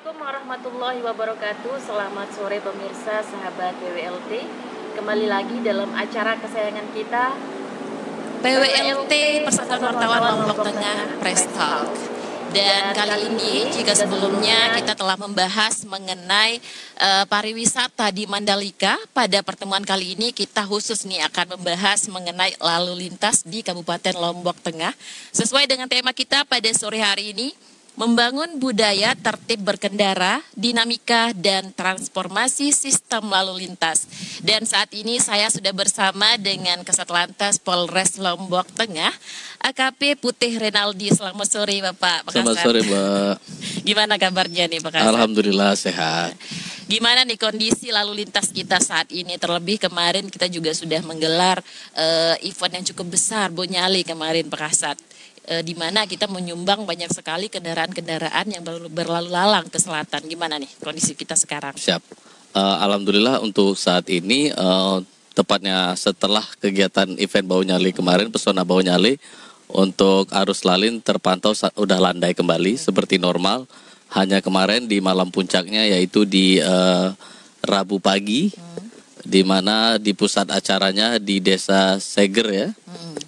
Assalamualaikum warahmatullahi wabarakatuh. Selamat sore pemirsa sahabat PWLT. Kembali lagi dalam acara kesayangan kita, PWLT Persatuan Wartawan Lombok Tengah Press Talk. Dan kali ini, jika sebelumnya kita telah membahas mengenai pariwisata di Mandalika, pada pertemuan kali ini kita khusus nih akan membahas mengenai lalu lintas di Kabupaten Lombok Tengah. Sesuai dengan tema kita pada sore hari ini, membangun budaya tertib berkendara, dinamika dan transformasi sistem lalu lintas. Dan saat ini saya sudah bersama dengan Kasat Lantas Polres Lombok Tengah, AKP Putih Renaldi. Selamat sore Bapak. Selamat sore Mbak. Gimana kabarnya nih Pak Kasat? Alhamdulillah sehat. Gimana nih kondisi lalu lintas kita saat ini? Terlebih kemarin kita juga sudah menggelar event yang cukup besar, Bonyali kemarin Pak Kasat. Di mana kita menyumbang banyak sekali kendaraan-kendaraan yang berlalu lalang ke selatan. Gimana nih kondisi kita sekarang? Siap. Alhamdulillah untuk saat ini, tepatnya setelah kegiatan event Bonyali kemarin, Pesona Bonyali, untuk arus lalin terpantau udah landai kembali seperti normal. Hanya kemarin di malam puncaknya yaitu di Rabu pagi, di mana di pusat acaranya di Desa Seger ya.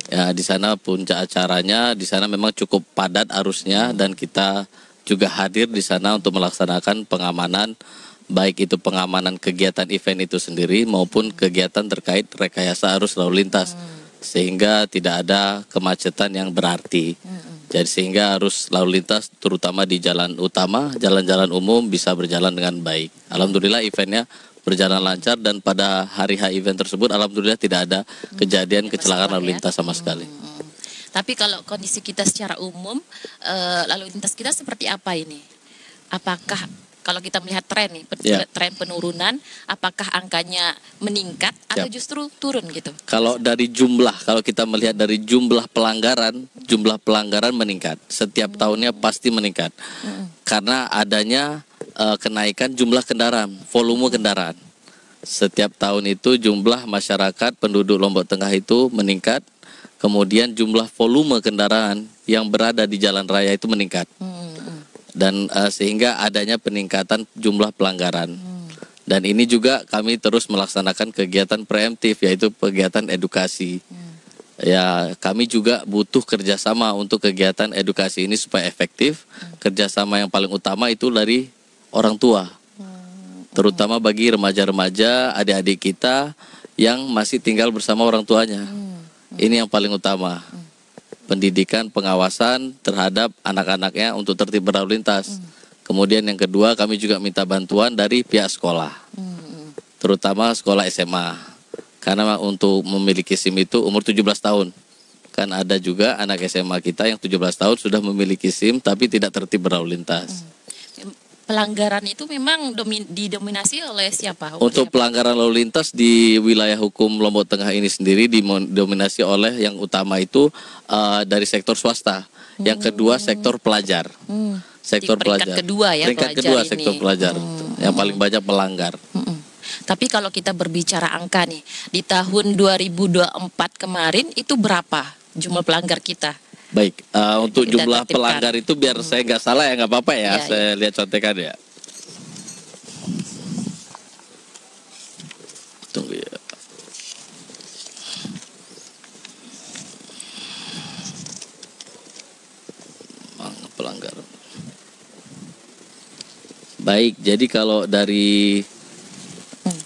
Ya, di sana puncak acaranya, di sana memang cukup padat arusnya dan kita juga hadir di sana untuk melaksanakan pengamanan, baik itu pengamanan kegiatan event itu sendiri maupun kegiatan terkait rekayasa arus lalu lintas, sehingga tidak ada kemacetan yang berarti. Jadi sehingga arus lalu lintas terutama di jalan utama, jalan-jalan umum bisa berjalan dengan baik. Alhamdulillah eventnya berjalan lancar dan pada hari H event tersebut alhamdulillah tidak ada kejadian kecelakaan lalu lintas sama sekali. Tapi kalau kondisi kita secara umum, lalu lintas kita seperti apa ini? Apakah kalau kita melihat tren nih, tren penurunan, apakah angkanya meningkat atau justru turun gitu? Kalau dari jumlah, kalau kita melihat dari jumlah pelanggaran meningkat. Setiap tahunnya pasti meningkat. Karena adanya kenaikan jumlah kendaraan, volume kendaraan. Setiap tahun itu jumlah masyarakat penduduk Lombok Tengah itu meningkat, kemudian jumlah volume kendaraan yang berada di jalan raya itu meningkat. Dan sehingga adanya peningkatan jumlah pelanggaran. Dan ini juga kami terus melaksanakan kegiatan preemptif, yaitu kegiatan edukasi. Ya, kami juga butuh kerjasama untuk kegiatan edukasi ini supaya efektif. Kerjasama yang paling utama itu dari orang tua, terutama bagi remaja-remaja, adik-adik kita yang masih tinggal bersama orang tuanya. Ini yang paling utama, pendidikan, pengawasan terhadap anak-anaknya untuk tertib berlalu lintas. Kemudian yang kedua, kami juga minta bantuan dari pihak sekolah, terutama sekolah SMA, karena untuk memiliki SIM itu umur 17 tahun. Kan ada juga anak SMA kita yang 17 tahun sudah memiliki SIM tapi tidak tertib berlalu lintas. Pelanggaran itu memang didominasi oleh siapa? Untuk pelanggaran lalu lintas di wilayah hukum Lombok Tengah ini sendiri didominasi oleh yang utama itu dari sektor swasta. Yang kedua sektor pelajar. Sektor pelajar. Kedua ya, peringkat kedua sektor pelajar. Yang paling banyak melanggar. Tapi kalau kita berbicara angka nih, di tahun 2024 kemarin itu berapa jumlah pelanggar kita? Baik, untuk jumlah pelanggar itu biar saya nggak salah ya nggak apa-apa ya, saya lihat contekan ya. Tunggu ya. Pelanggar. Baik, jadi kalau dari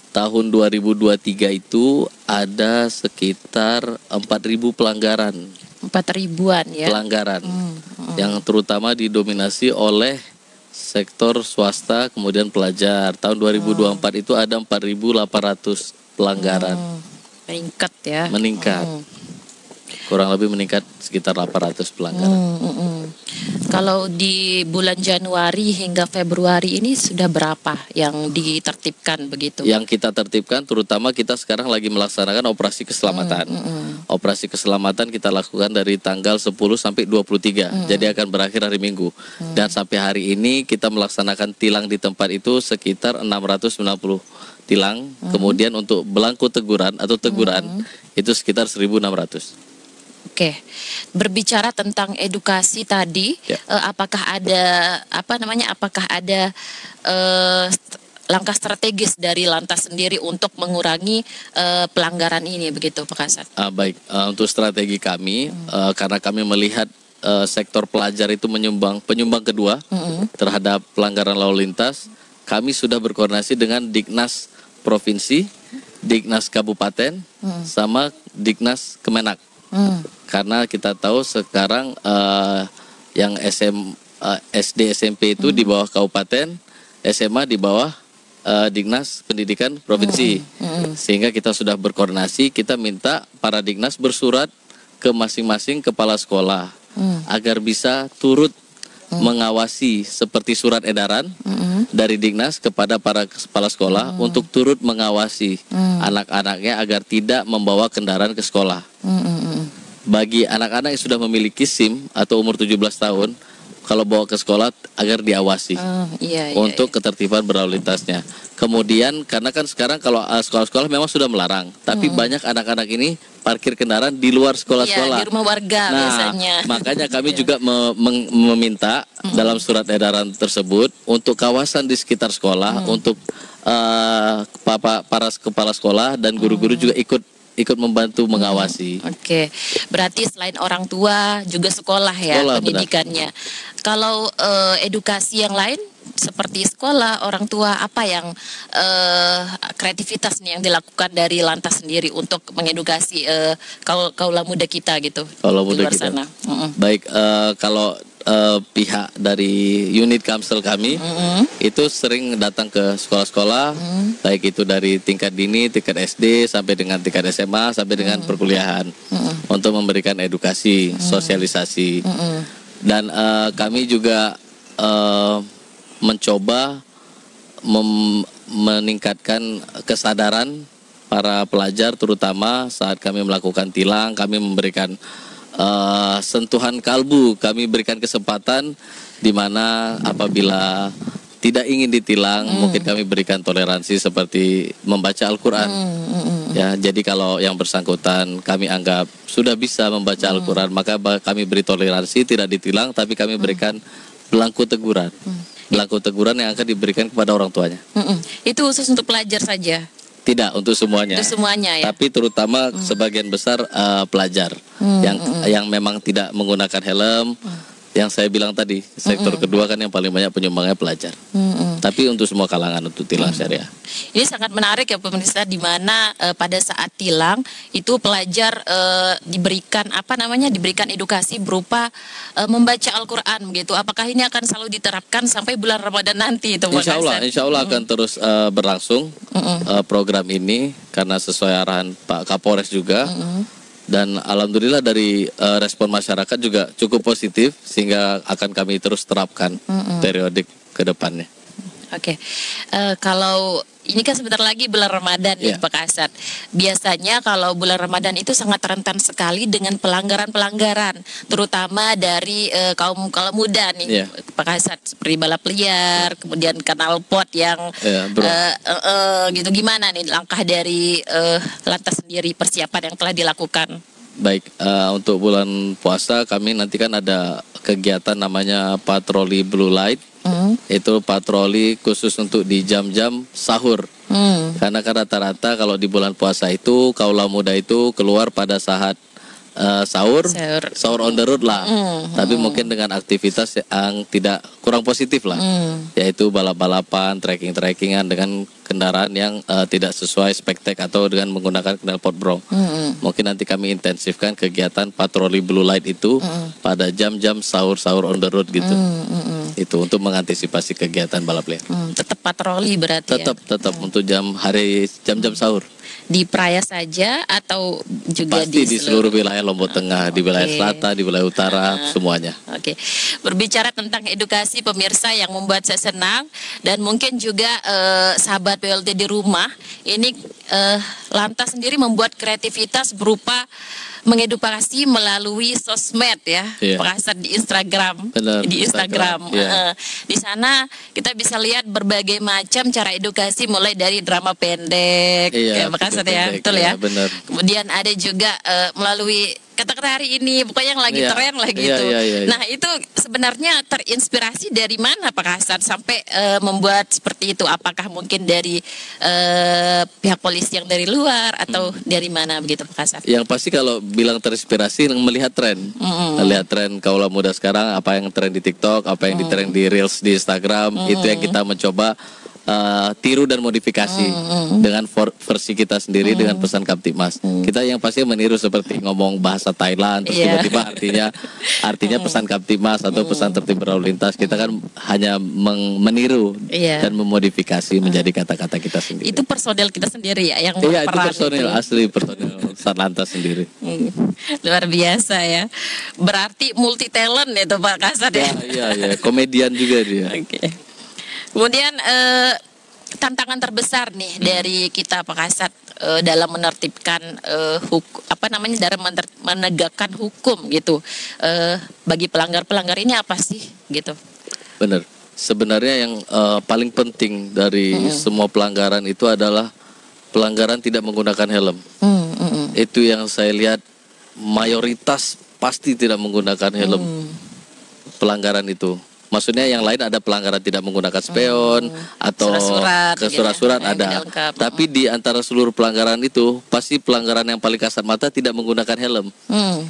tahun 2023 itu ada sekitar 4.000 pelanggaran. 4.000-an ya. Pelanggaran yang terutama didominasi oleh sektor swasta kemudian pelajar. Tahun 2024 itu ada 4.800 pelanggaran. Meningkat ya. Meningkat. Kurang lebih meningkat sekitar 800 pelanggaran. Kalau di bulan Januari hingga Februari ini sudah berapa yang ditertibkan begitu? Yang kita tertibkan terutama kita sekarang lagi melaksanakan operasi keselamatan. Operasi keselamatan kita lakukan dari tanggal 10 sampai 23. Jadi akan berakhir hari Minggu. Dan sampai hari ini kita melaksanakan tilang di tempat itu sekitar 690 tilang. Kemudian untuk belangko teguran atau teguran itu sekitar 1.600. Oke, berbicara tentang edukasi tadi, apakah ada Apakah ada langkah strategis dari Lantas sendiri untuk mengurangi pelanggaran ini, begitu Pak Kasat? Baik, untuk strategi kami, karena kami melihat sektor pelajar itu penyumbang kedua terhadap pelanggaran lalu lintas, kami sudah berkoordinasi dengan Dignas Provinsi, Dignas Kabupaten, sama Dignas Kemenak. Karena kita tahu sekarang yang SD SMP itu di bawah kabupaten, SMA di bawah Dignas Pendidikan Provinsi. Sehingga kita sudah berkoordinasi, kita minta para Dignas bersurat ke masing-masing kepala sekolah agar bisa turut mengawasi, seperti surat edaran dari Dignas kepada para kepala sekolah untuk turut mengawasi anak-anaknya agar tidak membawa kendaraan ke sekolah. Bagi anak-anak yang sudah memiliki SIM atau umur 17 tahun, kalau bawa ke sekolah agar diawasi untuk ketertiban berlalu lintasnya. Kemudian karena kan sekarang kalau sekolah-sekolah memang sudah melarang, tapi banyak anak-anak ini parkir kendaraan di luar sekolah-sekolah. Di rumah warga biasanya. Makanya kami juga meminta dalam surat edaran tersebut untuk kawasan di sekitar sekolah, untuk para kepala sekolah dan guru-guru juga ikut membantu mengawasi. Oke, berarti selain orang tua juga sekolah ya, pendidikannya. Benar. Kalau edukasi yang lain seperti sekolah, orang tua, apa yang kreativitas nih yang dilakukan dari Lantas sendiri untuk mengedukasi kaula muda kita gitu kaula di muda luar kita. sana? Baik, kalau pihak dari unit Kamsel kami itu sering datang ke sekolah-sekolah, baik itu dari tingkat dini, tingkat SD sampai dengan tingkat SMA sampai dengan perkuliahan, untuk memberikan edukasi, sosialisasi, dan kami juga mencoba meningkatkan kesadaran para pelajar, terutama saat kami melakukan tilang, kami memberikan sentuhan kalbu, kami berikan kesempatan di mana apabila tidak ingin ditilang, mungkin kami berikan toleransi seperti membaca Al-Quran. Ya, jadi kalau yang bersangkutan kami anggap sudah bisa membaca Al-Quran, maka kami beri toleransi, tidak ditilang, tapi kami berikan belangku teguran. Belangku teguran yang akan diberikan kepada orang tuanya. Itu khusus untuk pelajar saja? Tidak, untuk semuanya. Untuk semuanya ya. Tapi terutama sebagian besar pelajar yang memang tidak menggunakan helm. Yang saya bilang tadi, sektor kedua kan yang paling banyak penyumbangnya pelajar. Tapi untuk semua kalangan untuk tilang syariah. Ini sangat menarik ya pemirsa, di mana pada saat tilang itu pelajar diberikan diberikan edukasi berupa membaca Al-Quran begitu. Apakah ini akan selalu diterapkan sampai bulan Ramadan nanti itu? Insya Allah akan terus berlangsung program ini, karena sesuai arahan Pak Kapolres juga. Dan alhamdulillah dari respon masyarakat juga cukup positif, sehingga akan kami terus terapkan periodik ke depannya. Oke, kalau ini kan sebentar lagi bulan Ramadan nih Pak Kasat. Biasanya kalau bulan Ramadan itu sangat rentan sekali dengan pelanggaran-pelanggaran, terutama dari kaum muda nih Pak Kasat, seperti balap liar, kemudian kanal pot yang gitu. Gimana nih langkah dari Lantas sendiri, persiapan yang telah dilakukan? Baik, untuk bulan puasa kami nanti kan ada kegiatan namanya patroli Blue Light. Itu patroli khusus untuk di jam-jam sahur. Karena kan rata-rata kalau di bulan puasa itu kaula muda itu keluar pada saat sahur on the road lah. Tapi mungkin dengan aktivitas yang kurang positif lah, yaitu balap-balapan, trekking-trekkingan dengan kendaraan yang tidak sesuai spektek atau dengan menggunakan knalpot brong. Mungkin nanti kami intensifkan kegiatan patroli Blue Light itu pada jam-jam sahur on the road gitu. Itu untuk mengantisipasi kegiatan balap liar. Tetap patroli berarti tetap untuk jam-jam sahur. Di Praia saja atau juga pasti di seluruh wilayah Lombok Tengah, di wilayah selatan, di wilayah utara, semuanya. Oke. Berbicara tentang edukasi pemirsa yang membuat saya senang, dan mungkin juga sahabat PWLT di rumah, ini Lantas sendiri membuat kreativitas berupa mengedukasi melalui sosmed ya, Pak Kasat, di Instagram. Benar, di Instagram. Di sana kita bisa lihat berbagai macam cara edukasi, mulai dari drama pendek, Pak Kasat ya, betul ya. Benar. Kemudian ada juga melalui kata-kata hari ini, pokoknya yang lagi Iya. tren lah Iya, gitu. iya, iya. Nah itu sebenarnya terinspirasi dari mana Pak Hasan sampai membuat seperti itu? Apakah mungkin dari pihak polisi yang dari luar atau dari mana begitu Pak Hasan? Yang pasti kalau bilang terinspirasi melihat tren, melihat tren kaula muda sekarang, apa yang tren di TikTok, apa yang di tren di Reels di Instagram, itu yang kita mencoba tiru dan modifikasi dengan versi kita sendiri dengan pesan Kamtibmas. Kita yang pasti meniru seperti ngomong bahasa Thailand terus Iya. tiba-tiba artinya pesan Kamtibmas atau pesan tertib berlalu lintas. Kita kan hanya meniru Iya. dan memodifikasi menjadi kata-kata kita sendiri. Itu personel kita sendiri ya yang Iya, itu berperan personil itu. asli, personil Satlantas sendiri. Luar biasa ya. Berarti multi talent itu Pak Hasan ya. Iya, komedian juga dia. Oke. Kemudian tantangan terbesar nih dari kita Pak Kasat dalam menertibkan dalam menegakkan hukum gitu bagi pelanggar-pelanggar ini apa sih gitu? Benar. Sebenarnya yang paling penting dari semua pelanggaran itu adalah pelanggaran tidak menggunakan helm. Itu yang saya lihat mayoritas pasti tidak menggunakan helm. Pelanggaran itu. Maksudnya yang lain ada pelanggaran tidak menggunakan spion atau Surat-surat ke gitu surat-surat ya, yang ada. tidak lengkap. Tapi di antara seluruh pelanggaran itu pasti pelanggaran yang paling kasat mata tidak menggunakan helm.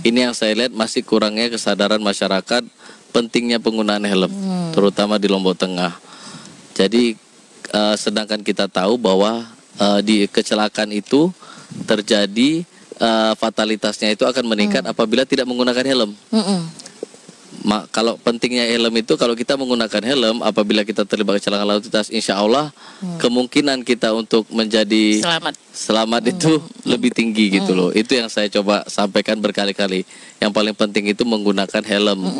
Ini yang saya lihat masih kurangnya kesadaran masyarakat pentingnya penggunaan helm, terutama di Lombok Tengah. Jadi sedangkan kita tahu bahwa di kecelakaan itu terjadi fatalitasnya itu akan meningkat apabila tidak menggunakan helm. Kalau pentingnya helm itu, kalau kita menggunakan helm apabila kita terlibat kecelakaan lalu lintas, insya Allah kemungkinan kita untuk menjadi selamat itu lebih tinggi gitu loh. Itu yang saya coba sampaikan berkali-kali. Yang paling penting itu menggunakan helm.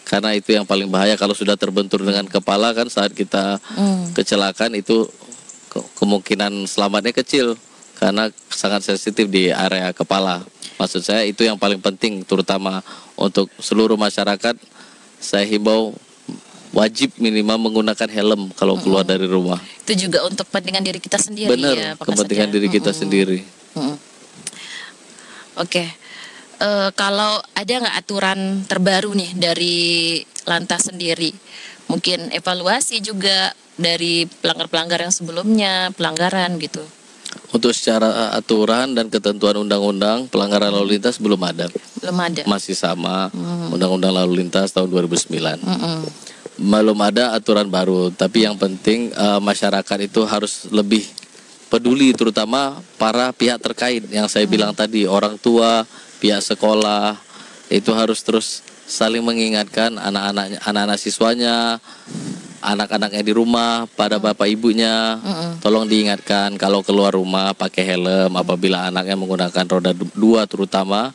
Karena itu yang paling bahaya. Kalau sudah terbentur dengan kepala kan saat kita kecelakaan itu kemungkinan selamatnya kecil karena sangat sensitif di area kepala. Maksud saya itu yang paling penting, terutama untuk seluruh masyarakat. Saya himbau wajib minimal menggunakan helm kalau keluar dari rumah. Itu juga untuk kepentingan diri kita sendiri. Benar, ya, Pak kepentingan Kasat, ya? diri kita sendiri. Oke. Kalau ada nggak aturan terbaru nih dari Lantas sendiri? Mungkin evaluasi juga dari pelanggar-pelanggar yang sebelumnya, pelanggaran gitu. Untuk secara aturan dan ketentuan undang-undang pelanggaran lalu lintas belum ada. Belum ada. Masih sama Undang-Undang Lalu Lintas tahun 2009. Belum ada aturan baru, tapi yang penting masyarakat itu harus lebih peduli, terutama para pihak terkait yang saya bilang tadi, orang tua, pihak sekolah, itu harus terus saling mengingatkan anak-anak siswanya, anak-anaknya di rumah, pada bapak ibunya, tolong diingatkan kalau keluar rumah pakai helm. Apabila anaknya menggunakan roda 2 terutama,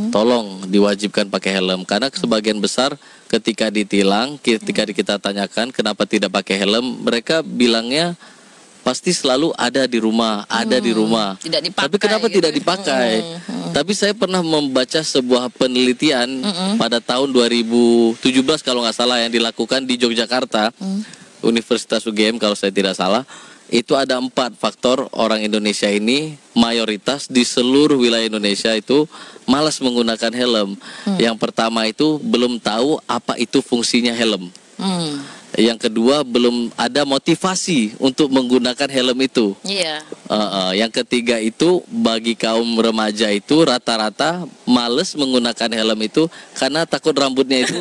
tolong diwajibkan pakai helm. Karena sebagian besar ketika ditilang, ketika kita tanyakan kenapa tidak pakai helm, mereka bilangnya pasti selalu ada di rumah, Tidak dipakai. Tapi kenapa gitu. tidak dipakai? Tapi saya pernah membaca sebuah penelitian pada tahun 2017 kalau nggak salah yang dilakukan di Yogyakarta, Universitas UGM kalau saya tidak salah. Itu ada 4 faktor orang Indonesia ini mayoritas di seluruh wilayah Indonesia itu malas menggunakan helm. Yang pertama itu belum tahu apa itu fungsinya helm. Yang kedua belum ada motivasi untuk menggunakan helm itu. Iya. Yang ketiga itu bagi kaum remaja itu rata-rata males menggunakan helm itu karena takut rambutnya itu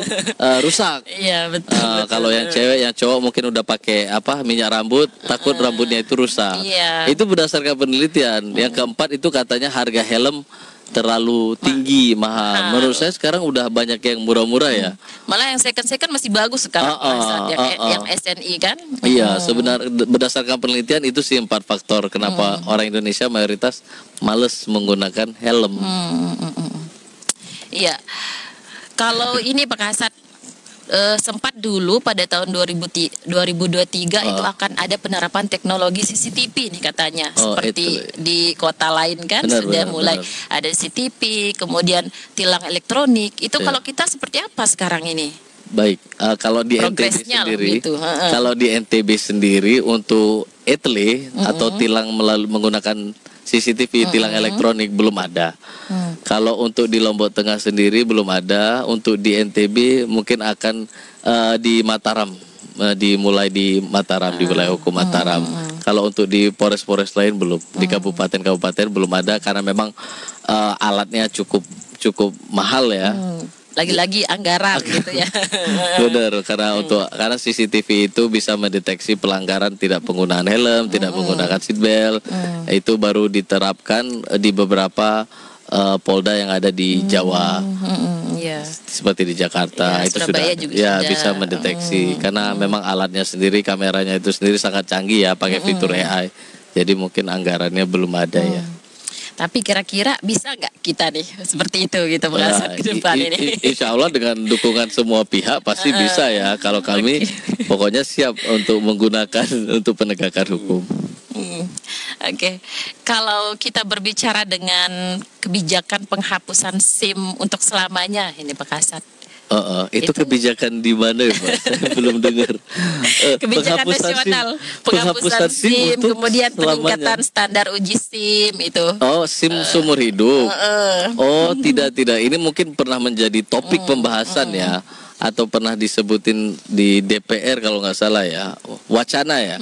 rusak. Iya betul. Kalau yang cewek, yang cowok mungkin udah pakai minyak rambut, takut rambutnya itu rusak. Iya. Itu berdasarkan penelitian. Yang keempat itu katanya harga helm terlalu tinggi, mahal. Menurut saya sekarang udah banyak yang murah-murah ya. Malah yang second masih bagus sekarang yang SNI kan? Iya, sebenarnya berdasarkan penelitian itu sih 4 faktor kenapa orang Indonesia mayoritas males menggunakan helm. Iya. Kalau ini Pak Kasat sempat dulu pada tahun 2023 itu akan ada penerapan teknologi CCTV nih katanya. Seperti di kota lain kan sudah mulai ada CCTV, kemudian tilang elektronik. Itu kalau kita seperti apa sekarang ini? Baik, kalau di NTB sendiri, gitu. Kalau di NTB sendiri untuk etle atau tilang menggunakan CCTV, tilang elektronik belum ada. Kalau untuk di Lombok Tengah sendiri belum ada. Untuk di NTB mungkin akan di Mataram, dimulai di Mataram, di wilayah hukum Mataram. Kalau untuk di Polres-Polres lain belum, di kabupaten-kabupaten belum ada karena memang alatnya cukup mahal ya. Lagi-lagi anggaran gitu ya. Benar, karena CCTV itu bisa mendeteksi pelanggaran tidak penggunaan helm, tidak menggunakan seatbelt. Itu baru diterapkan di beberapa Polda yang ada di Jawa. Iya. Seperti di Jakarta Ya, itu Surabaya sudah juga ya sudah. bisa mendeteksi karena memang alatnya sendiri, kameranya itu sendiri sangat canggih ya, pakai fitur AI. Jadi mungkin anggarannya belum ada ya. Tapi kira-kira bisa nggak kita nih seperti itu gitu Ya, mengasah ke depan ini? Insya Allah dengan dukungan semua pihak pasti bisa ya. Kalau kami pokoknya siap untuk menggunakan untuk penegakan hukum. Oke. Kalau kita berbicara dengan kebijakan penghapusan SIM untuk selamanya ini Pak Kasat. Itu kebijakan di mana ya Pak? Saya belum dengar. Kebijakan nasional, penghapusan SIM, untuk kemudian selamanya. peningkatan standar uji SIM itu. Oh, SIM seumur hidup. Oh, tidak. Ini mungkin pernah menjadi topik pembahasan ya, atau pernah disebutin di DPR kalau nggak salah ya, wacana ya.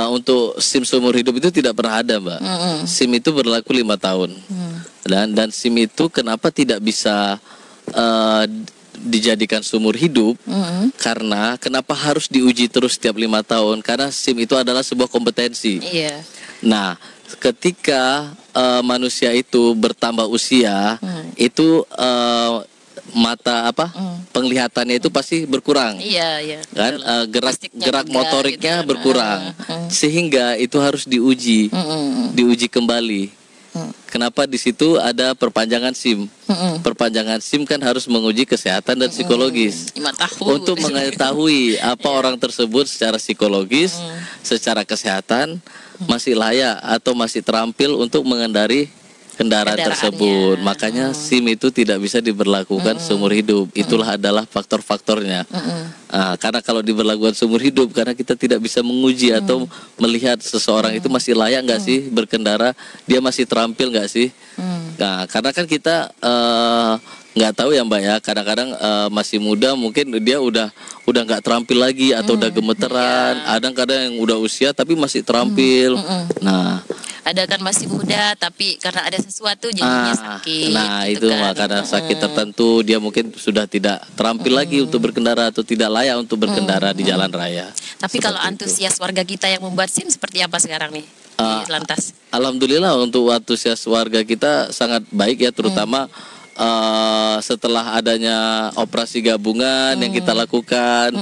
Untuk SIM seumur hidup itu tidak pernah ada, Mbak. SIM itu berlaku 5 tahun. Dan SIM itu kenapa tidak bisa dijadikan seumur hidup? Karena kenapa harus diuji terus setiap 5 tahun? Karena SIM itu adalah sebuah kompetensi. Iya. Nah, ketika manusia itu bertambah usia, itu penglihatannya itu pasti berkurang. Iya. Kan Logistiknya gerak juga, motoriknya gitu kan. berkurang. Sehingga itu harus diuji kembali. Kenapa di situ ada perpanjangan SIM? Perpanjangan SIM kan harus menguji kesehatan dan psikologis. 5 tahun. Untuk mengetahui apa orang tersebut secara psikologis, secara kesehatan masih layak atau masih terampil untuk mengendari kendaraan tersebut. Makanya SIM itu tidak bisa diberlakukan seumur hidup. Itulah adalah faktor-faktornya. Karena kalau diberlakukan seumur hidup, karena kita tidak bisa menguji atau melihat seseorang itu masih layak nggak sih berkendara, dia masih terampil nggak sih. Nah, karena kan kita nggak tahu ya Mbak ya, kadang-kadang masih muda mungkin dia udah nggak terampil lagi atau udah gemeteran. Kadang-kadang yang udah usia tapi masih terampil. Nah, ada kan masih muda tapi karena ada sesuatu jadinya sakit. Nah gitu itu kan. karena sakit tertentu dia mungkin sudah tidak terampil lagi untuk berkendara atau tidak layak untuk berkendara di jalan raya. Tapi kalau antusias warga kita yang membuat SIM seperti apa sekarang nih di lantas? Alhamdulillah untuk antusias warga kita sangat baik ya, terutama setelah adanya operasi gabungan yang kita lakukan,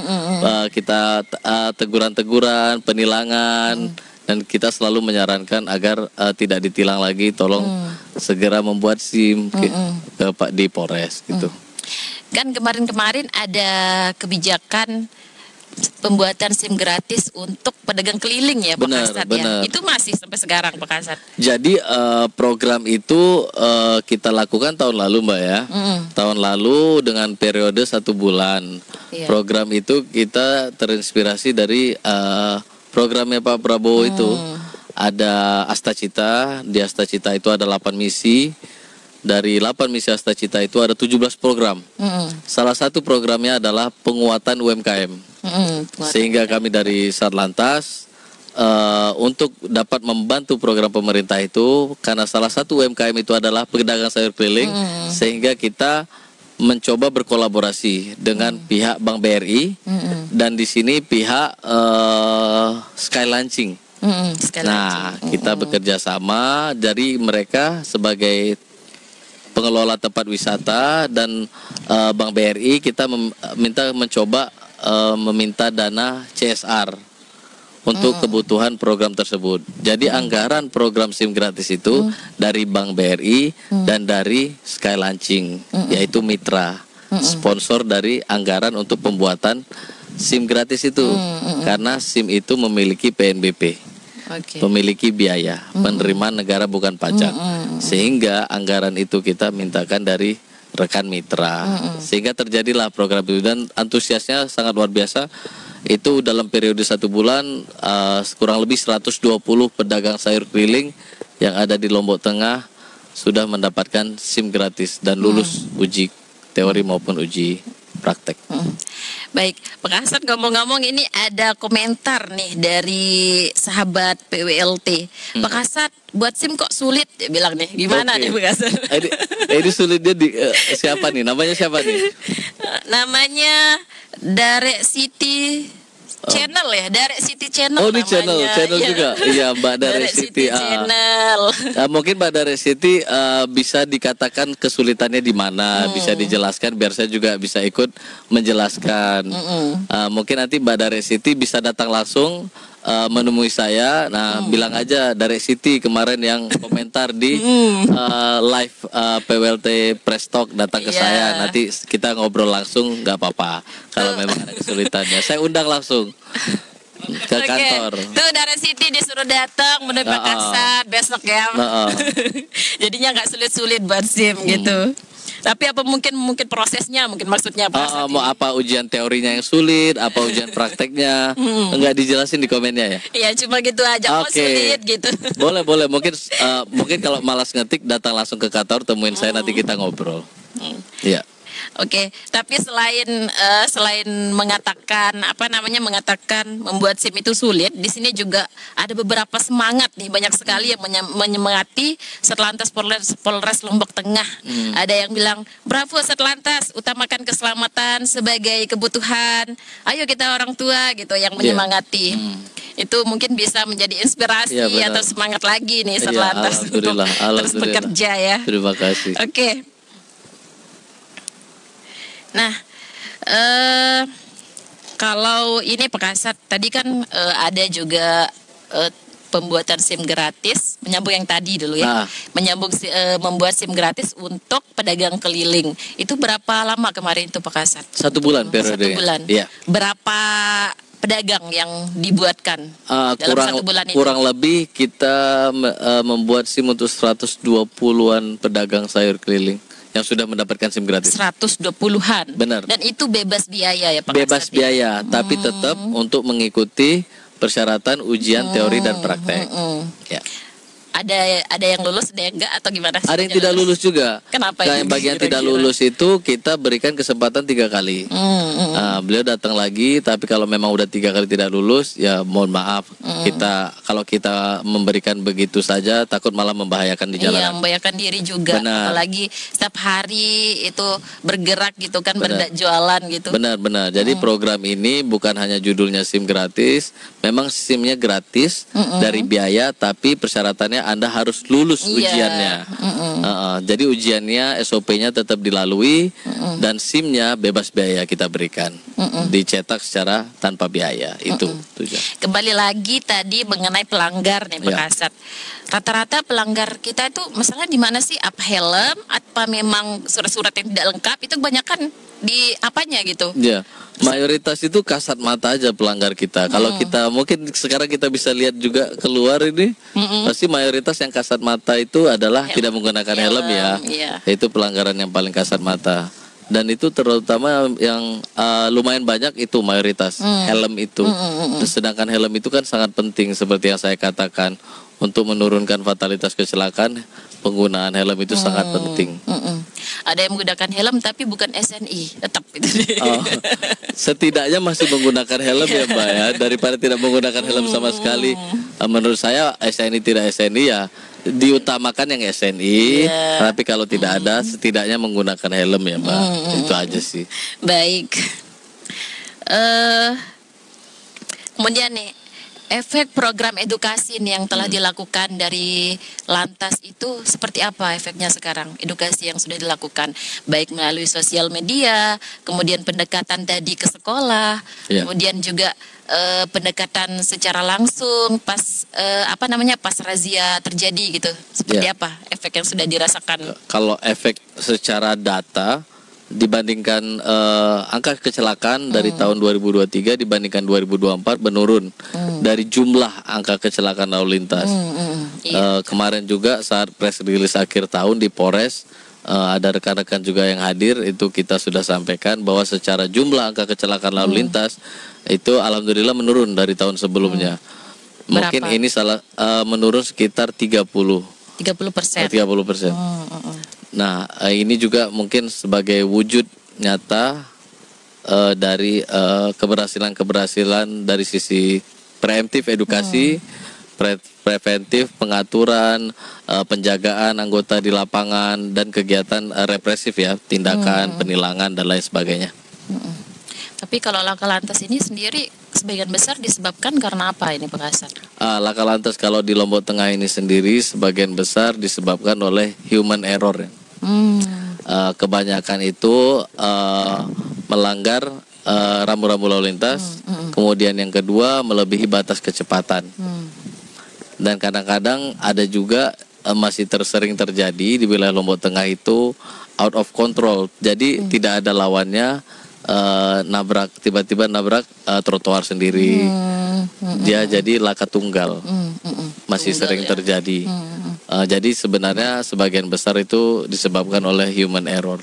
kita teguran-teguran, penilangan. Dan kita selalu menyarankan agar tidak ditilang lagi, tolong segera membuat SIM di Polres gitu. Kan kemarin-kemarin ada kebijakan pembuatan SIM gratis untuk pedagang keliling ya Pak Kasat ya. Itu masih sampai sekarang Pak Kasat. Jadi program itu kita lakukan tahun lalu Mbak ya. Tahun lalu dengan periode 1 bulan. Program itu kita terinspirasi dari programnya Pak Prabowo itu. Ada Astacita, di Astacita itu ada 8 misi. Dari 8 misi Astacita itu ada 17 program. Salah satu programnya adalah penguatan UMKM. Sehingga kami dari Satlantas untuk dapat membantu program pemerintah itu, karena salah satu UMKM itu adalah pedagang sayur keliling, sehingga kita mencoba berkolaborasi dengan pihak Bank BRI dan di sini pihak Sky Launching. Nah, kita bekerja sama dari mereka sebagai pengelola tempat wisata dan Bank BRI kita meminta dana CSR untuk kebutuhan program tersebut. Jadi anggaran program SIM gratis itu dari Bank BRI dan dari Sky Launching, yaitu mitra sponsor dari anggaran untuk pembuatan SIM gratis itu. Karena SIM itu memiliki PNBP, memiliki biaya penerimaan negara bukan pajak, sehingga anggaran itu kita mintakan dari rekan mitra, sehingga terjadilah program itu dan antusiasnya sangat luar biasa. Itu dalam periode 1 bulan kurang lebih 120 pedagang sayur keliling yang ada di Lombok Tengah sudah mendapatkan SIM gratis dan lulus uji teori maupun uji praktek. Baik, Pak Hasan, ngomong-ngomong ini ada komentar nih dari sahabat PWLT. Pak Hasan, buat SIM kok sulit? Dia bilang nih, gimana nih Pak Hasan? Ini sulitnya siapa nih? Namanya siapa nih? Namanya Darek City Channel ya, Darek City Channel. Oh, ini namanya. channel ya. Juga. Iya, Mbak Darek City. Channel. Mungkin Mbak Darek City bisa dikatakan kesulitannya di mana, bisa dijelaskan biar saya juga bisa ikut menjelaskan. Mungkin nanti Mbak Darek City bisa datang langsung menemui saya. Nah, bilang aja Darek City kemarin yang komentar di live PWLT Press Talk datang ke saya. Nanti kita ngobrol langsung, nggak apa-apa. Kalau memang ada kesulitannya, saya undang langsung ke kantor. Tuh Darek City disuruh datang menemui Pak Hasan besok ya. Jadinya nggak sulit-sulit buat SIM gitu. Tapi apa mungkin prosesnya mungkin maksudnya apa? Mau apa ujian teorinya yang sulit, apa ujian prakteknya, enggak dijelasin di komennya ya? Iya, cuma gitu aja. Kok sulit gitu. Boleh. Mungkin kalau malas ngetik datang langsung ke kantor, temuin saya, nanti kita ngobrol. Iya. Oke, tapi selain mengatakan membuat SIM itu sulit, di sini juga ada beberapa semangat nih, banyak sekali yang menyemangati Satlantas Polres Lombok Tengah. Ada yang bilang, bravo Satlantas, utamakan keselamatan sebagai kebutuhan. Ayo kita orang tua gitu yang menyemangati. Itu mungkin bisa menjadi inspirasi atau semangat lagi nih Satlantas untuk terus bekerja ya. Terima kasih. Oke. Nah, kalau ini Pak Hasan, tadi kan ada juga pembuatan SIM gratis, menyambung yang tadi dulu ya, membuat SIM gratis untuk pedagang keliling. Itu berapa lama kemarin itu Pak Hasan? 1 bulan periodenya. 1 bulan. Iya. Berapa pedagang yang dibuatkan dalam 1 bulan ini? Kurang lebih kita membuat SIM untuk 120-an pedagang sayur keliling yang sudah mendapatkan SIM gratis. 120-an. Benar. Dan itu bebas biaya ya Pak? Bebas biaya, tapi tetap untuk mengikuti persyaratan ujian teori dan praktek. Ya. Ada yang lulus, ada yang enggak atau gimana? Ada yang tidak lulus juga. Kenapa? Yang bagian tidak lulus itu kita berikan kesempatan 3 kali. Beliau datang lagi, tapi kalau memang udah 3 kali tidak lulus, ya mohon maaf. Kalau kita memberikan begitu saja, takut malah membahayakan di jalanan. Iya, membahayakan diri juga. Benar. Apalagi setiap hari itu bergerak gitu kan, berjualan gitu. Benar. Jadi program ini bukan hanya judulnya SIM gratis, memang SIM-nya gratis dari biaya, tapi persyaratannya Anda harus lulus ujiannya. Jadi ujiannya, SOP-nya tetap dilalui dan SIM-nya bebas biaya kita berikan. Dicetak secara tanpa biaya. Itu tujuan. Kembali lagi tadi mengenai pelanggar nih Pak Hasan. Rata-rata pelanggar kita itu masalah di mana sih? Apa helm? Apa memang surat-surat yang tidak lengkap? Itu kebanyakan di apanya gitu? Ya, mayoritas itu kasat mata aja pelanggar kita. Kalau kita mungkin sekarang kita bisa lihat juga keluar ini, pasti mayoritas yang kasat mata itu adalah tidak menggunakan helm ya. Itu pelanggaran yang paling kasat mata. Dan itu terutama yang lumayan banyak itu mayoritas helm itu. Sedangkan helm itu kan sangat penting seperti yang saya katakan, untuk menurunkan fatalitas kecelakaan. Penggunaan helm itu sangat penting. Ada yang menggunakan helm tapi bukan SNI, tetap itu. Setidaknya masih menggunakan helm ya Mbak ya, daripada tidak menggunakan helm sama sekali. Menurut saya SNI tidak SNI ya diutamakan yang SNI, tapi kalau tidak ada setidaknya menggunakan helm ya Mbak. Itu aja sih. Baik. Kemudian nih, efek program edukasi yang telah dilakukan dari Lantas itu seperti apa efeknya sekarang? Edukasi yang sudah dilakukan baik melalui sosial media, kemudian pendekatan tadi ke sekolah, kemudian juga pendekatan secara langsung pas pas razia terjadi gitu. Seperti apa efek yang sudah dirasakan? Kalau efek secara data dibandingkan angka kecelakaan dari tahun 2023 dibandingkan 2024 menurun dari jumlah angka kecelakaan lalu lintas. Kemarin juga saat press release akhir tahun di Polres, ada rekan-rekan juga yang hadir, itu kita sudah sampaikan bahwa secara jumlah angka kecelakaan lalu lintas itu alhamdulillah menurun dari tahun sebelumnya. Mungkin ini menurun sekitar 30 30%. 30%. Nah, ini juga mungkin sebagai wujud nyata dari keberhasilan dari sisi preemptif edukasi, preventif pengaturan, penjagaan anggota di lapangan, dan kegiatan represif ya, tindakan penilangan dan lain sebagainya. Tapi kalau laka lantas ini sendiri sebagian besar disebabkan karena apa ini Pak Kasat? Laka lantas kalau di Lombok Tengah ini sendiri sebagian besar disebabkan oleh human error ya. Kebanyakan itu melanggar rambu-rambu lalu lintas, kemudian yang kedua melebihi batas kecepatan, dan kadang-kadang ada juga masih sering terjadi di wilayah Lombok Tengah itu out of control, jadi tidak ada lawannya, tiba-tiba nabrak trotoar sendiri, dia jadi laka tunggal, masih sering terjadi. Jadi sebenarnya sebagian besar itu disebabkan oleh human error.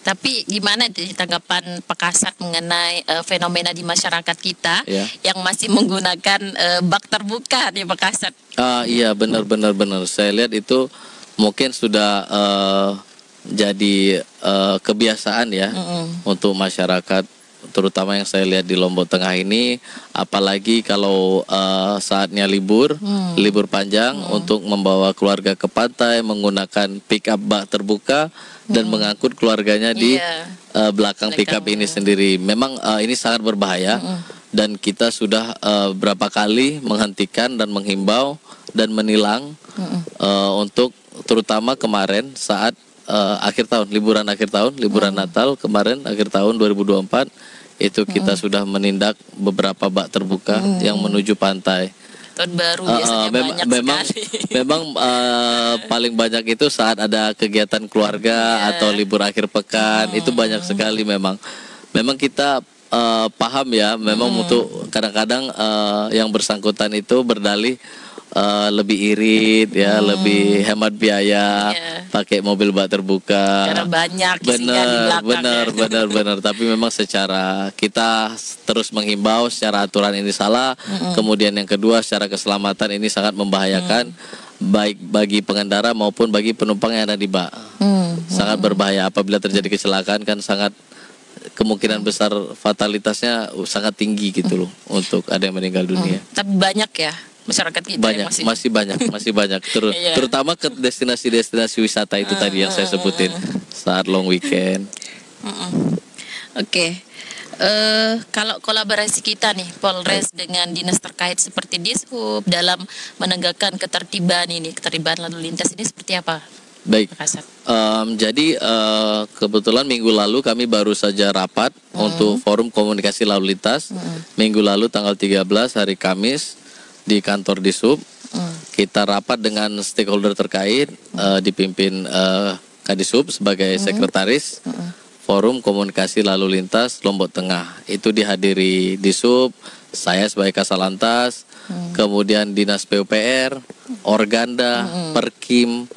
Tapi gimana tanggapan Pak Kasat mengenai fenomena di masyarakat kita yang masih menggunakan bak terbuka nih Pak Kasat? Iya benar. Saya lihat itu mungkin sudah jadi kebiasaan ya untuk masyarakat, terutama yang saya lihat di Lombok Tengah ini, apalagi kalau saatnya libur panjang untuk membawa keluarga ke pantai menggunakan pick up bak terbuka dan mengangkut keluarganya di belakang pick up ini sendiri. Memang ini sangat berbahaya dan kita sudah berapa kali menghentikan dan menghimbau dan menilang untuk terutama kemarin saat akhir tahun, liburan Natal kemarin akhir tahun 2024 itu kita sudah menindak beberapa bak terbuka yang menuju pantai. Tahun baru biasanya banyak sekali. Memang paling banyak itu saat ada kegiatan keluarga atau libur akhir pekan, itu banyak sekali memang. Memang kita paham ya, memang untuk kadang-kadang yang bersangkutan itu berdalih lebih irit ya, lebih hemat biaya, pakai mobil bak terbuka. Karena banyak isinya di belakang. Benar. Tapi memang secara kita terus menghimbau secara aturan ini salah. Kemudian yang kedua secara keselamatan ini sangat membahayakan baik bagi pengendara maupun bagi penumpang yang ada di bak. Sangat berbahaya apabila terjadi kecelakaan, kan sangat kemungkinan besar fatalitasnya sangat tinggi gitu loh untuk ada yang meninggal dunia. Tapi banyak ya masyarakat kita masih banyak terutama ke destinasi wisata itu tadi yang saya sebutin saat long weekend. Oke. Kalau kolaborasi kita nih Polres dengan dinas terkait seperti Dishub dalam menegakkan ketertiban lalu lintas ini seperti apa? Baik. Jadi kebetulan minggu lalu kami baru saja rapat untuk forum komunikasi lalu lintas. Minggu lalu tanggal 13 hari Kamis di kantor Dishub, kita rapat dengan stakeholder terkait, dipimpin Kadishub sebagai sekretaris Forum Komunikasi Lalu Lintas Lombok Tengah. Itu dihadiri Dishub, saya sebagai Kasalantas, kemudian Dinas PUPR, Organda, Perkim.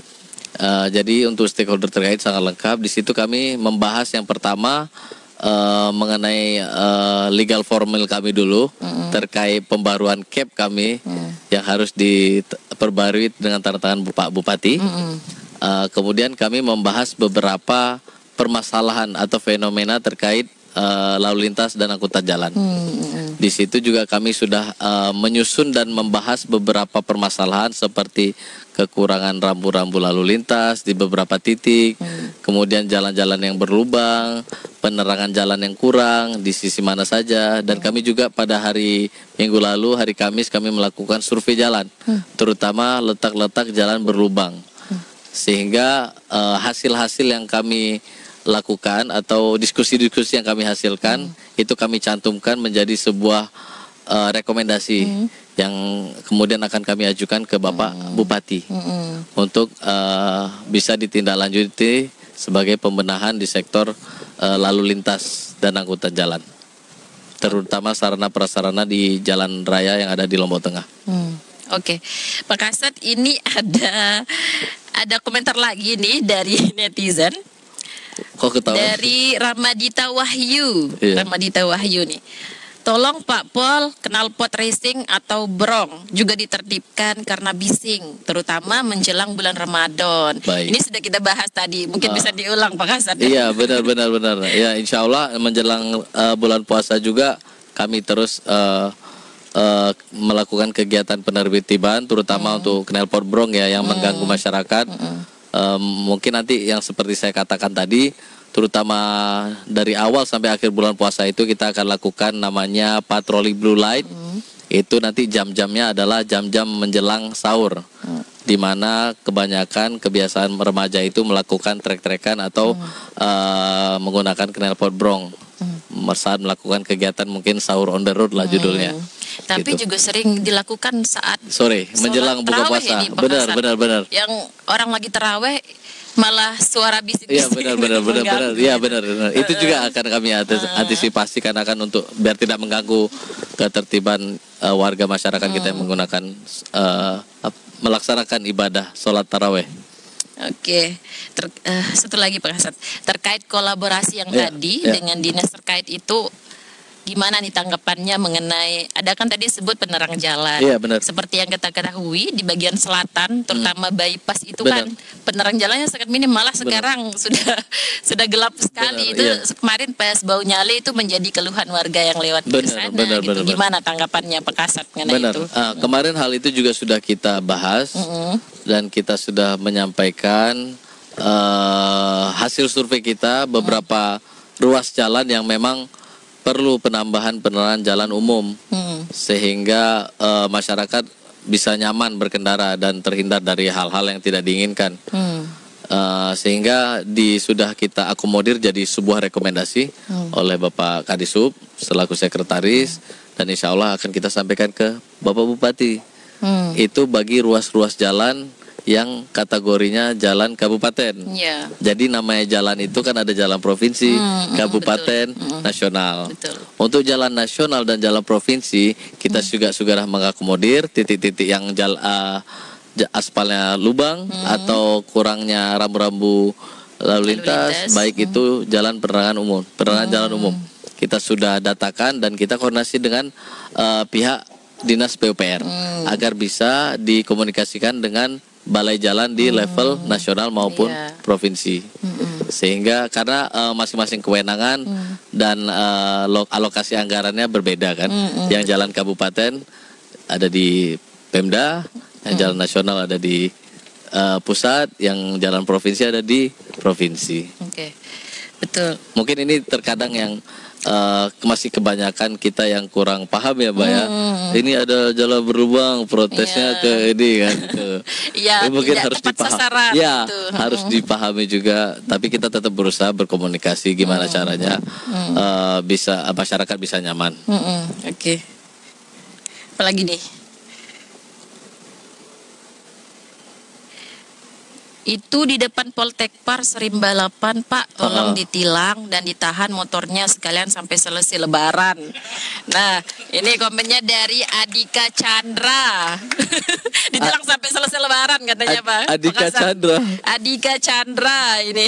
Jadi untuk stakeholder terkait sangat lengkap. Di situ kami membahas yang pertama mengenai legal formal kami dulu terkait pembaruan CAP kami yang harus diperbarui dengan tanda tangan Pak Bupati. Kemudian kami membahas beberapa permasalahan atau fenomena terkait lalu lintas dan angkutan jalan. Di situ juga kami sudah menyusun dan membahas beberapa permasalahan seperti kekurangan rambu-rambu lalu lintas di beberapa titik, kemudian jalan-jalan yang berlubang, penerangan jalan yang kurang di sisi mana saja, dan kami juga pada hari Minggu lalu, hari Kamis kami melakukan survei jalan, terutama letak-letak jalan berlubang, sehingga hasil-hasil yang kami lakukan atau diskusi-diskusi yang kami hasilkan itu kami cantumkan menjadi sebuah rekomendasi yang kemudian akan kami ajukan ke Bapak Bupati untuk bisa ditindaklanjuti sebagai pembenahan di sektor lalu lintas dan angkutan jalan, terutama sarana prasarana di jalan raya yang ada di Lombok Tengah. Oke, Pak Kasat, ini ada komentar lagi nih dari netizen. Kok ketawa? Dari Ramadita Wahyu. Ramadita Wahyu nih. Tolong Pak Pol, knalpot racing atau brong juga ditertibkan karena bising, terutama menjelang bulan Ramadan. Baik. Ini sudah kita bahas tadi, mungkin bisa diulang Pak Kasat. Iya, benar. Ya, insya Allah menjelang bulan puasa juga kami terus melakukan kegiatan penertiban, terutama untuk knalpot brong ya yang mengganggu masyarakat. Mungkin nanti yang seperti saya katakan tadi, terutama dari awal sampai akhir bulan puasa itu kita akan lakukan namanya patroli blue light. Itu nanti jam-jamnya adalah jam-jam menjelang sahur, di mana kebanyakan kebiasaan remaja itu melakukan trek-trekan atau menggunakan knalpot brong saat melakukan kegiatan mungkin sahur on the road lah judulnya. Tapi gitu. juga sering dilakukan saat sore menjelang buka tarawih puasa. ini, Pak Kasat. Benar. Yang orang lagi taraweh malah suara Iya bisik-bisik. benar. Iya benar. Itu juga akan kami antisipasi karena akan untuk biar tidak mengganggu ketertiban warga masyarakat kita yang menggunakan melaksanakan ibadah sholat taraweh. Oke, satu lagi Pak Kasat, terkait kolaborasi yang Ya, tadi ya. dengan dinas terkait itu, gimana nih tanggapannya mengenai, ada kan tadi sebut penerang jalan. Iya, benar. Seperti yang kita ketahui di bagian selatan, terutama bypass itu Benar. kan penerang jalannya sangat minim, malah sekarang sudah gelap sekali. Benar, Itu iya. kemarin pas bau nyale itu menjadi keluhan warga yang lewat ke sana. Benar. Gimana tanggapannya Pak Kasat mengenai Benar. itu? Kemarin hal itu juga sudah kita bahas dan kita sudah menyampaikan hasil survei kita beberapa ruas jalan yang memang perlu penambahan penerangan jalan umum sehingga masyarakat bisa nyaman berkendara dan terhindar dari hal-hal yang tidak diinginkan. Sehingga sudah kita akomodir jadi sebuah rekomendasi oleh Bapak Kadisub selaku sekretaris dan insya Allah akan kita sampaikan ke Bapak Bupati. Itu bagi ruas-ruas jalan yang kategorinya jalan kabupaten. Iya. Jadi namanya jalan itu kan ada jalan provinsi, kabupaten, nasional. Betul. Untuk jalan nasional dan jalan provinsi kita juga sudah mengakomodir titik-titik yang aspalnya lubang atau kurangnya rambu-rambu lalu lintas, baik itu jalan penerangan jalan umum. Kita sudah datakan dan kita koordinasi dengan pihak Dinas PUPR agar bisa dikomunikasikan dengan balai jalan di level nasional maupun provinsi. Sehingga karena masing-masing kewenangan dan alokasi anggarannya berbeda kan. Yang jalan kabupaten ada di Pemda, yang jalan nasional ada di pusat, yang jalan provinsi ada di provinsi. Oke. Betul. Mungkin ini terkadang yang masih kebanyakan kita yang kurang paham ya Mbak ya. Ini ada jalan berlubang, protesnya ke ini kan. Iya, mungkin tidak harus tepat dipahami. sasaran, Ya, gitu. harus dipahami juga. Tapi kita tetap berusaha berkomunikasi gimana caranya bisa masyarakat bisa nyaman. Oke. Apalagi nih? Itu di depan Poltekpar sering balapan Pak, tolong ditilang dan ditahan motornya sekalian sampai selesai lebaran. Nah, ini komennya dari Adika Chandra. Ditilang sampai selesai lebaran katanya Pak. Adika Makassar. Chandra. Adika Chandra ini.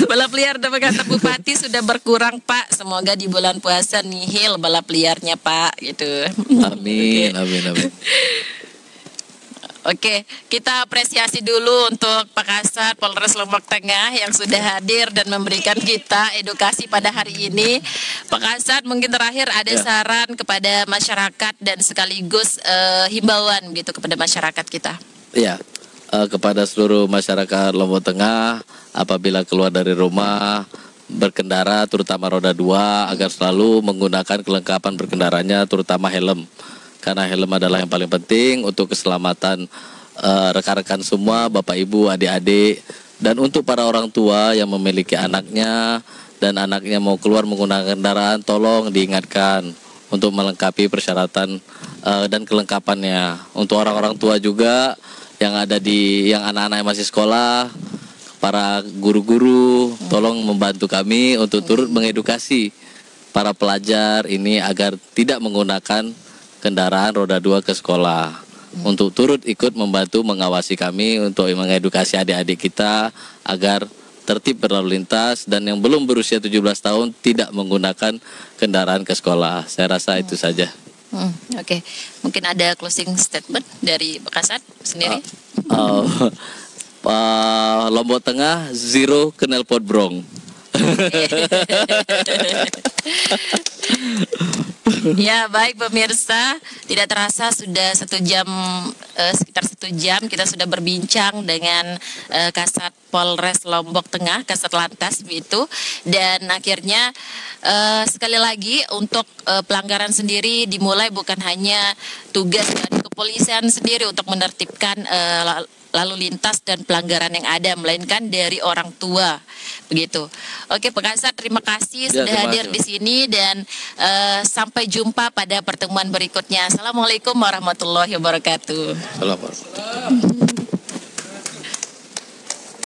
Balap liar dapat kata Bupati sudah berkurang Pak. Semoga di bulan puasa nihil balap liarnya Pak gitu. Amin, amin. Oke, kita apresiasi dulu untuk Pak Kasat Polres Lombok Tengah yang sudah hadir dan memberikan kita edukasi pada hari ini. Pak Kasat, mungkin terakhir ada saran kepada masyarakat dan sekaligus himbauan gitu kepada masyarakat kita. Iya, kepada seluruh masyarakat Lombok Tengah, apabila keluar dari rumah berkendara terutama roda 2 agar selalu menggunakan kelengkapan berkendaranya terutama helm. Karena helm adalah yang paling penting untuk keselamatan rekan-rekan semua, Bapak Ibu, adik-adik. Dan untuk para orang tua yang memiliki anaknya dan anaknya mau keluar menggunakan kendaraan, tolong diingatkan untuk melengkapi persyaratan dan kelengkapannya. Untuk orang-orang tua juga yang yang anak-anak yang masih sekolah, para guru-guru, tolong membantu kami untuk turut mengedukasi para pelajar ini agar tidak menggunakan kendaraan roda 2 ke sekolah, untuk turut ikut membantu mengawasi kami untuk mengedukasi adik-adik kita agar tertib berlalu lintas, dan yang belum berusia 17 tahun tidak menggunakan kendaraan ke sekolah. Saya rasa itu saja. Oke. Mungkin ada closing statement dari Kasat sendiri? Lombok Tengah zero knalpot brong. Ya, baik pemirsa, tidak terasa sudah 1 jam, sekitar 1 jam kita sudah berbincang dengan Kasat Polres Lombok Tengah, Kasat Lantas begitu, dan akhirnya sekali lagi untuk pelanggaran sendiri dimulai bukan hanya tugas dari kepolisian sendiri untuk menertibkan lalu lintas dan pelanggaran yang ada, melainkan dari orang tua begitu. Oke, Pak Kasat, terima kasih sudah hadir di sini, dan sampai jumpa pada pertemuan berikutnya. Assalamualaikum warahmatullahi wabarakatuh. Assalamualaikum.